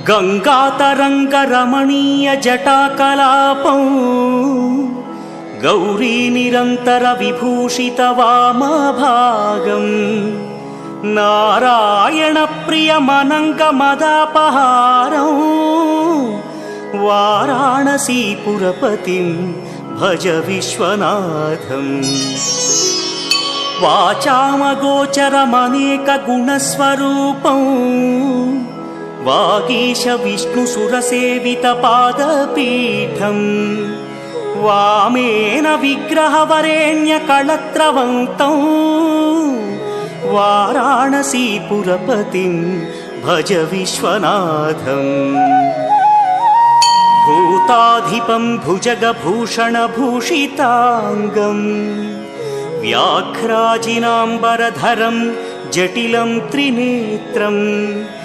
गंगातरंगरमणीय जटाकलापं गौरी निरंतर विभूषित वामभागं नारायण प्रियमनंगमदापहारं वाराणसीपुरपतिं भज विश्वनाथं। वाचामगोचरमनेकगुणस्वरूपं वागीश विष्णुसुरसेवितपादपीठं वामेन विग्रहवरेण्यकळत्रवन्तं वाराणसीपुरपतिं भज विश्वनाथं। भूताधिपं भुजगभूषणभूषिताङ्गं व्याघ्राजिनाम्बरधरं जटिलं त्रिनेत्रम्